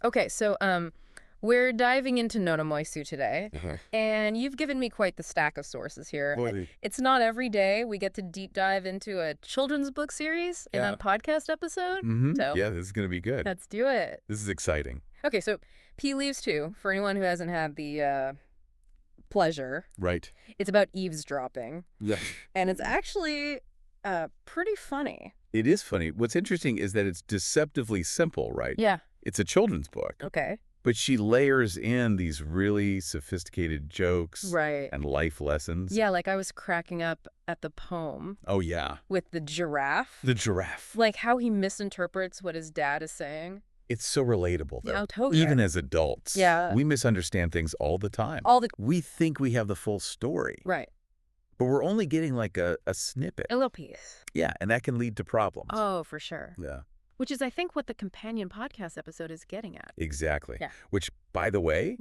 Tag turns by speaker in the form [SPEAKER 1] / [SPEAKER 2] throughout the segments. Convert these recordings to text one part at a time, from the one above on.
[SPEAKER 1] Okay, so we're diving into Nona Moysu today, and you've given me quite the stack of sources here.
[SPEAKER 2] Boy.
[SPEAKER 1] It's not every day we get to deep dive into a children's book series in a podcast episode. So
[SPEAKER 2] Yeah, this is going to be good.
[SPEAKER 1] let's do it.
[SPEAKER 2] This is exciting.
[SPEAKER 1] Okay, so Pea Leaves 2, for anyone who hasn't had the pleasure.
[SPEAKER 2] Right.
[SPEAKER 1] It's about eavesdropping.
[SPEAKER 2] Yeah.
[SPEAKER 1] And it's actually pretty funny.
[SPEAKER 2] It is funny. What's interesting is that it's deceptively simple, right?
[SPEAKER 1] Yeah.
[SPEAKER 2] It's a children's book.
[SPEAKER 1] Okay.
[SPEAKER 2] But she layers in these really sophisticated jokes and life lessons.
[SPEAKER 1] Yeah, like I was cracking up at the poem.
[SPEAKER 2] Oh, yeah.
[SPEAKER 1] With the giraffe.
[SPEAKER 2] The giraffe.
[SPEAKER 1] Like how he misinterprets what his dad is saying.
[SPEAKER 2] It's so relatable, though.
[SPEAKER 1] Yeah, totally.
[SPEAKER 2] Even as adults.
[SPEAKER 1] Yeah.
[SPEAKER 2] We misunderstand things all the time. We think we have the full story.
[SPEAKER 1] Right.
[SPEAKER 2] But we're only getting like a snippet.
[SPEAKER 1] A little piece.
[SPEAKER 2] Yeah, and that can lead to problems.
[SPEAKER 1] Oh, for sure.
[SPEAKER 2] Yeah.
[SPEAKER 1] Which is, I think, what the companion podcast episode is getting at.
[SPEAKER 2] Exactly.
[SPEAKER 1] Yeah.
[SPEAKER 2] Which, by the way,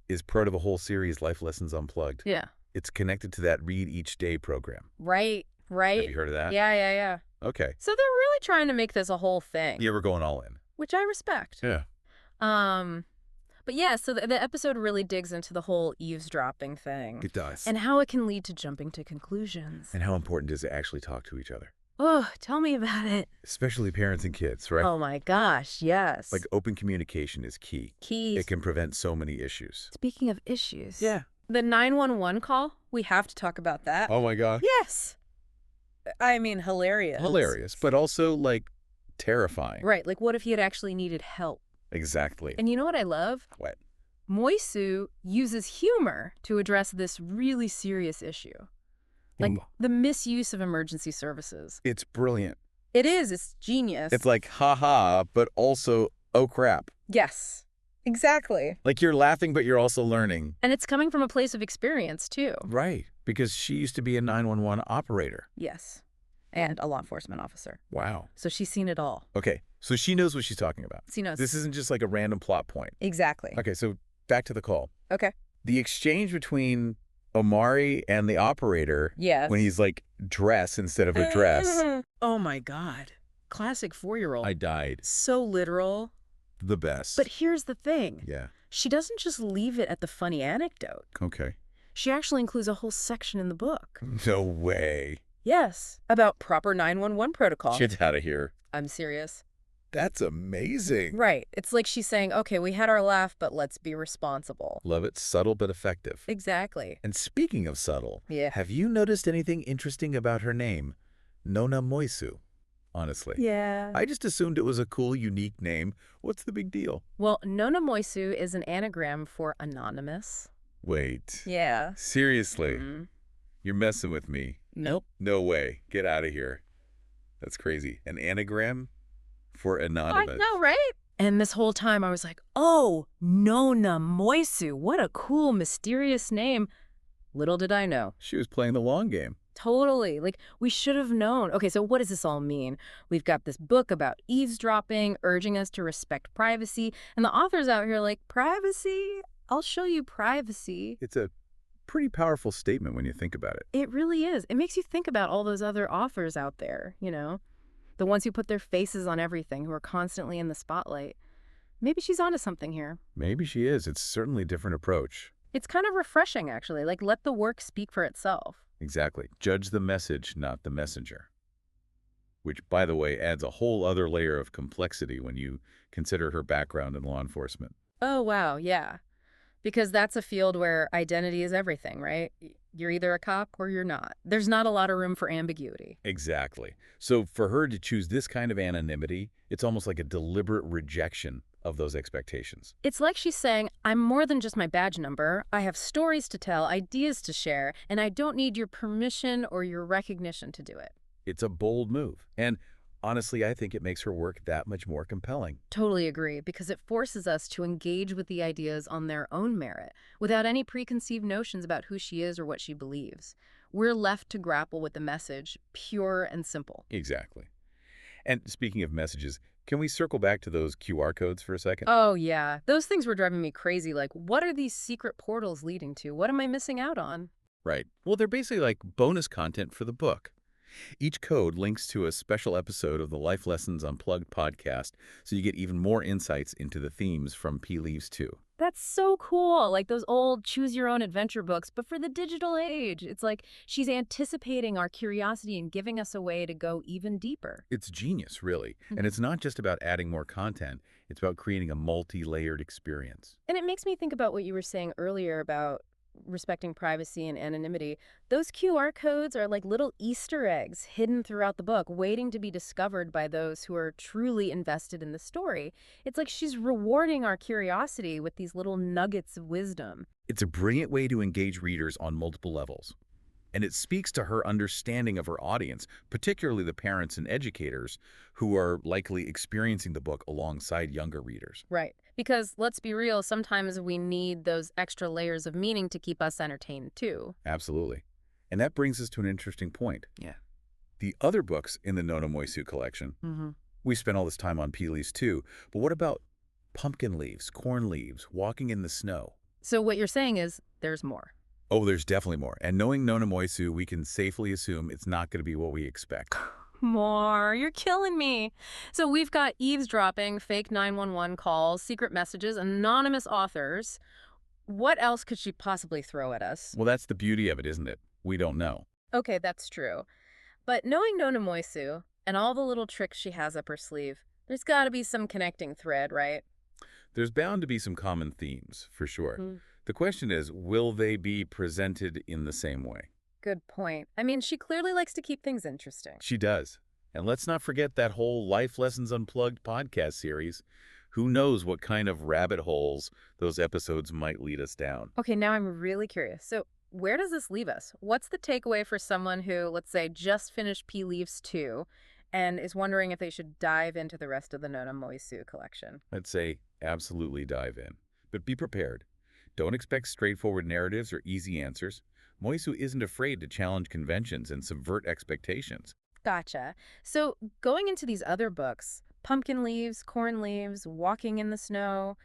[SPEAKER 2] is part of a whole series, Life Lessons Unplugged.
[SPEAKER 1] Yeah.
[SPEAKER 2] It's connected to that Read Each Day program.
[SPEAKER 1] Right.
[SPEAKER 2] Have you heard of that?
[SPEAKER 1] Yeah.
[SPEAKER 2] Okay.
[SPEAKER 1] So they're really trying to make this a whole thing.
[SPEAKER 2] Yeah, we're going all in.
[SPEAKER 1] Which I respect.
[SPEAKER 2] Yeah.
[SPEAKER 1] But yeah, so the episode really digs into the whole eavesdropping thing.
[SPEAKER 2] It does.
[SPEAKER 1] And how it can lead to jumping to conclusions.
[SPEAKER 2] And how important it is to actually talk to each other.
[SPEAKER 1] Oh, tell me about it.
[SPEAKER 2] Especially parents and kids, right?
[SPEAKER 1] Oh my gosh, yes.
[SPEAKER 2] Like open communication is key.
[SPEAKER 1] Key.
[SPEAKER 2] It can prevent so many issues.
[SPEAKER 1] Speaking of issues.
[SPEAKER 2] Yeah.
[SPEAKER 1] The 911 call, we have to talk about that.
[SPEAKER 2] Oh my God.
[SPEAKER 1] Yes. I mean, hilarious.
[SPEAKER 2] Hilarious, but also like terrifying.
[SPEAKER 1] Right, like what if he had actually needed help?
[SPEAKER 2] Exactly.
[SPEAKER 1] And you know what I love?
[SPEAKER 2] What?
[SPEAKER 1] Moysu uses humor to address this really serious issue. Like the misuse of emergency services.
[SPEAKER 2] It's brilliant.
[SPEAKER 1] It is. It's genius.
[SPEAKER 2] It's like, ha-ha, but also, oh, crap.
[SPEAKER 1] Yes, exactly.
[SPEAKER 2] Like you're laughing, but you're also learning.
[SPEAKER 1] And it's coming from a place of experience, too.
[SPEAKER 2] Right, because she used to be a 911 operator.
[SPEAKER 1] Yes, and a law enforcement officer.
[SPEAKER 2] Wow.
[SPEAKER 1] So she's seen it all.
[SPEAKER 2] Okay, so she knows what she's talking about.
[SPEAKER 1] She knows.
[SPEAKER 2] This isn't just like a random plot point.
[SPEAKER 1] Exactly.
[SPEAKER 2] Okay, so back to the call.
[SPEAKER 1] Okay.
[SPEAKER 2] The exchange between Omari and the operator, when he's like dress instead of a dress.
[SPEAKER 1] Oh my God. Classic 4-year-old.
[SPEAKER 2] I died.
[SPEAKER 1] So literal.
[SPEAKER 2] The best.
[SPEAKER 1] But here's the thing.
[SPEAKER 2] Yeah.
[SPEAKER 1] She doesn't just leave it at the funny anecdote.
[SPEAKER 2] Okay.
[SPEAKER 1] She actually includes a whole section in the book.
[SPEAKER 2] No way.
[SPEAKER 1] Yes, about proper 911 protocol.
[SPEAKER 2] Get out of here.
[SPEAKER 1] I'm serious.
[SPEAKER 2] That's amazing.
[SPEAKER 1] Right. It's like she's saying, okay, we had our laugh, but let's be responsible.
[SPEAKER 2] Love it. Subtle but effective.
[SPEAKER 1] Exactly.
[SPEAKER 2] And speaking of subtle,
[SPEAKER 1] Yeah.
[SPEAKER 2] have you noticed anything interesting about her name? Nona Moysu. Honestly.
[SPEAKER 1] Yeah.
[SPEAKER 2] I just assumed it was a cool, unique name. What's the big deal?
[SPEAKER 1] Well, Nona Moysu is an anagram for anonymous.
[SPEAKER 2] Wait.
[SPEAKER 1] Yeah.
[SPEAKER 2] Seriously?
[SPEAKER 1] Mm-hmm.
[SPEAKER 2] You're messing with me.
[SPEAKER 1] Nope.
[SPEAKER 2] No way. Get out of here. That's crazy. An anagram for anonymous.
[SPEAKER 1] I know, right? And this whole time I was like, oh, Nona Moysu. What a cool, mysterious name. Little did I know.
[SPEAKER 2] She was playing the long game.
[SPEAKER 1] Totally. Like, we should have known. Okay, so what does this all mean? We've got this book about eavesdropping, urging us to respect privacy. And the author's out here like, privacy? I'll show you privacy.
[SPEAKER 2] It's a pretty powerful statement when you think about it.
[SPEAKER 1] It really is. It makes you think about all those other authors out there, you know? The ones who put their faces on everything, who are constantly in the spotlight. Maybe she's onto something here.
[SPEAKER 2] Maybe she is. It's certainly a different approach.
[SPEAKER 1] It's kind of refreshing, actually. Like, let the work speak for itself.
[SPEAKER 2] Exactly. Judge the message, not the messenger. Which, by the way, adds a whole other layer of complexity when you consider her background in law enforcement.
[SPEAKER 1] Oh, wow, yeah. Because that's a field where identity is everything, right? You're either a cop or you're not. There's not a lot of room for ambiguity.
[SPEAKER 2] Exactly. So for her to choose this kind of anonymity, it's almost like a deliberate rejection of those expectations.
[SPEAKER 1] It's like she's saying, I'm more than just my badge number. I have stories to tell, ideas to share, and I don't need your permission or your recognition to do it.
[SPEAKER 2] It's a bold move. And honestly, I think it makes her work that much more compelling.
[SPEAKER 1] Totally agree, because it forces us to engage with the ideas on their own merit, without any preconceived notions about who she is or what she believes. We're left to grapple with the message, pure and simple.
[SPEAKER 2] Exactly. And speaking of messages, can we circle back to those QR codes for a second?
[SPEAKER 1] Oh, yeah. Those things were driving me crazy. Like, what are these secret portals leading to? What am I missing out on?
[SPEAKER 2] Right. Well, they're basically like bonus content for the book. Each code links to a special episode of the Life Lessons Unplugged podcast, so you get even more insights into the themes from Pea Leaves too.
[SPEAKER 1] That's so cool. Like those old choose your own adventure books, but for the digital age. It's like she's anticipating our curiosity and giving us a way to go even deeper.
[SPEAKER 2] It's genius, really. And
[SPEAKER 1] Mhm.
[SPEAKER 2] it's not just about adding more content, it's about creating a multi-layered experience.
[SPEAKER 1] And it makes me think about what you were saying earlier about respecting privacy and anonymity. Those QR codes are like little Easter eggs hidden throughout the book, waiting to be discovered by those who are truly invested in the story. It's like she's rewarding our curiosity with these little nuggets of wisdom.
[SPEAKER 2] It's a brilliant way to engage readers on multiple levels. And it speaks to her understanding of her audience, particularly the parents and educators who are likely experiencing the book alongside younger readers.
[SPEAKER 1] Right. Because let's be real, sometimes we need those extra layers of meaning to keep us entertained too.
[SPEAKER 2] Absolutely. And that brings us to an interesting point.
[SPEAKER 1] Yeah.
[SPEAKER 2] The other books in the Nona Moysu collection, we spent all this time on Pea Leaves too, but what about pumpkin leaves, corn leaves, walking in the snow?
[SPEAKER 1] So what you're saying is there's more.
[SPEAKER 2] Oh, there's definitely more. And knowing Nona Moysu, we can safely assume it's not going to be what we expect.
[SPEAKER 1] More. You're killing me. So we've got eavesdropping, fake 911 calls, secret messages, anonymous authors. What else could she possibly throw at us?
[SPEAKER 2] Well, that's the beauty of it, isn't it? We don't know.
[SPEAKER 1] Okay, that's true. But knowing Nona Moysu and all the little tricks she has up her sleeve, there's got to be some connecting thread, right?
[SPEAKER 2] There's bound to be some common themes, for sure.
[SPEAKER 1] Mm.
[SPEAKER 2] The question is, will they be presented in the same way?
[SPEAKER 1] Good point. I mean, she clearly likes to keep things interesting.
[SPEAKER 2] She does. And let's not forget that whole Life Lessons Unplugged podcast series. Who knows what kind of rabbit holes those episodes might lead us down.
[SPEAKER 1] Okay, now I'm really curious. So where does this leave us? What's the takeaway for someone who, let's say, just finished Pea Leaves 2 and is wondering if they should dive into the rest of the Nona Moysu collection?
[SPEAKER 2] I'd say absolutely dive in. But be prepared. Don't expect straightforward narratives or easy answers. Moysu isn't afraid to challenge conventions and subvert expectations.
[SPEAKER 1] Gotcha. So going into these other books, Pumpkin Leaves, Corn Leaves, Walking in the Snow,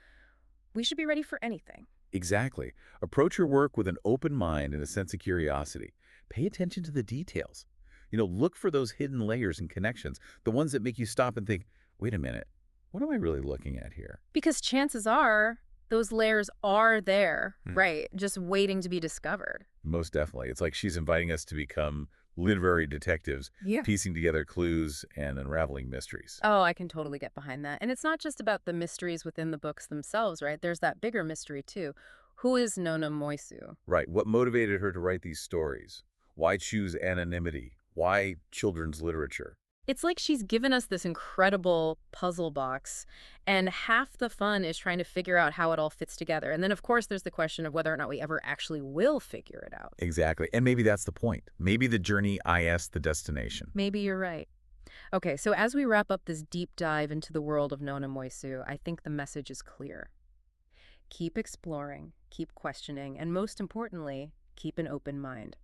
[SPEAKER 1] we should be ready for anything.
[SPEAKER 2] Exactly. Approach your work with an open mind and a sense of curiosity. Pay attention to the details. Look for those hidden layers and connections, the ones that make you stop and think, wait a minute, what am I really looking at here?
[SPEAKER 1] Because chances are those layers are there, right, just waiting to be discovered.
[SPEAKER 2] Most definitely. It's like she's inviting us to become literary detectives,
[SPEAKER 1] Yeah.
[SPEAKER 2] piecing together clues and unraveling mysteries.
[SPEAKER 1] Oh, I can totally get behind that. And it's not just about the mysteries within the books themselves, right? There's that bigger mystery, too. Who is Nona Moysu?
[SPEAKER 2] Right. What motivated her to write these stories? Why choose anonymity? Why children's literature?
[SPEAKER 1] It's like she's given us this incredible puzzle box, and half the fun is trying to figure out how it all fits together. And then, of course, there's the question of whether or not we ever actually will figure it out.
[SPEAKER 2] Exactly. And maybe that's the point. Maybe the journey is the destination.
[SPEAKER 1] Maybe you're right. Okay, so as we wrap up this deep dive into the world of Nona Moysu, I think the message is clear. Keep exploring, keep questioning, and most importantly, keep an open mind.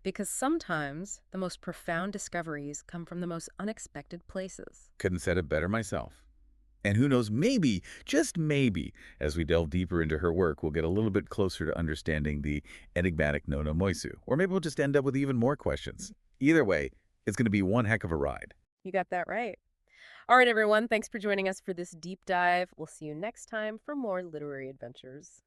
[SPEAKER 1] Because sometimes the most profound discoveries come from the most unexpected places.
[SPEAKER 2] Couldn't said it better myself. And who knows, maybe, just maybe, as we delve deeper into her work, we'll get a little bit closer to understanding the enigmatic Nona Moysu. Or maybe we'll just end up with even more questions. Either way, it's going to be one heck of a ride.
[SPEAKER 1] You got that right. All right, everyone, thanks for joining us for this deep dive. We'll see you next time for more literary adventures.